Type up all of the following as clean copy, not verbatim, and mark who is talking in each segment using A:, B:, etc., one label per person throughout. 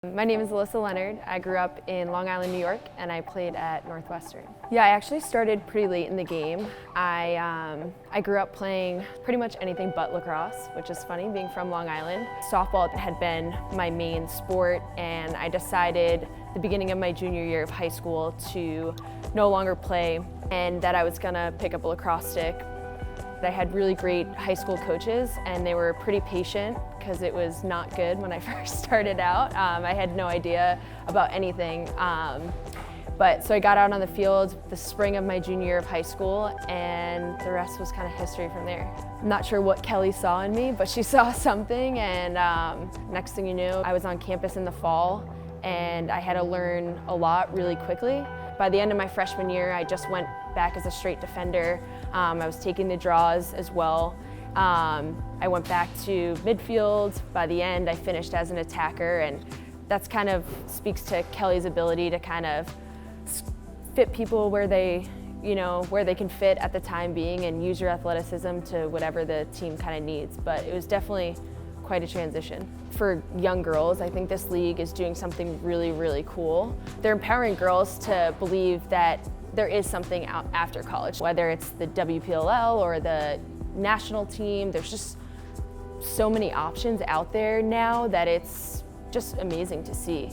A: My name is Alyssa Leonard. I grew up in Long Island, New York, and I played at Northwestern. Yeah, I actually started pretty late in the game. I grew up playing pretty much anything but lacrosse, which is funny, being from Long Island. Softball had been my main sport, and I decided at the beginning of my junior year of high school to no longer play, and that I was gonna pick up a lacrosse stick. I had really great high school coaches, and they were pretty patient because it was not good when I first started out. I had no idea about anything. So I got out on the field the spring of my junior year of high school, and the rest was kind of history from there. I'm not sure what Kelly saw in me, but she saw something, and next thing you knew, I was on campus in the fall, and I had to learn a lot really quickly. By the end of my freshman year, I just went back as a straight defender. I was taking the draws as well. I went back to midfield. By the end, I finished as an attacker, and that's kind of speaks to Kelly's ability to kind of fit people where they can fit at the time being, and use your athleticism to whatever the team kind of needs. But it was definitely quite a transition. For young girls, I think this league is doing something really, really cool. They're empowering girls to believe that there is something out after college, whether it's the WPLL or the national team. There's just so many options out there now that it's just amazing to see.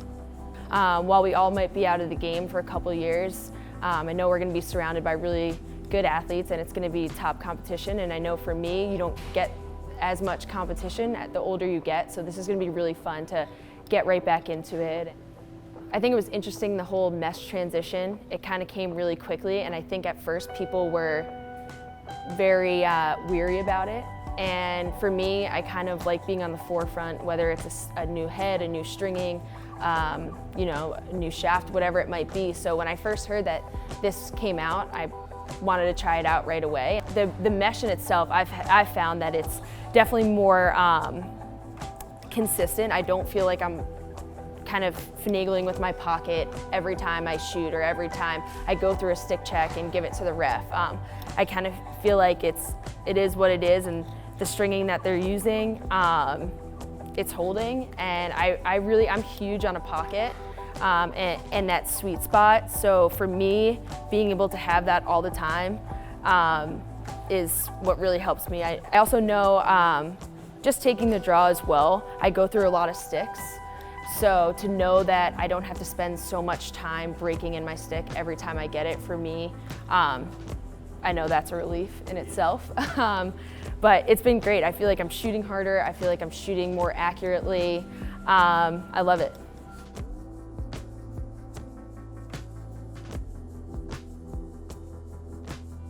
A: While we all might be out of the game for a couple years, I know we're going to be surrounded by really good athletes, and it's going to be top competition. And I know for me, you don't get as much competition at the older you get, so this is going to be really fun to get right back into it. I think it was interesting, the whole mesh transition. It kind of came really quickly, and I think at first people were very weary about it. And for me, I kind of like being on the forefront, whether it's a new head, a new stringing, a new shaft, whatever it might be. So when I first heard that this came out, I wanted to try it out right away. The mesh in itself, I've found that it's definitely more consistent. I don't feel like I'm kind of finagling with my pocket every time I shoot or every time I go through a stick check and give it to the ref. I kind of feel like it is what it is, and the stringing that they're using, it's holding, and I'm huge on a pocket and that sweet spot. So for me, being able to have that all the time is what really helps me. I also know just taking the draw as well, I go through a lot of sticks. So to know that I don't have to spend so much time breaking in my stick every time I get it, for me, I know that's a relief in itself. But it's been great. I feel like I'm shooting harder. I feel like I'm shooting more accurately. I love it.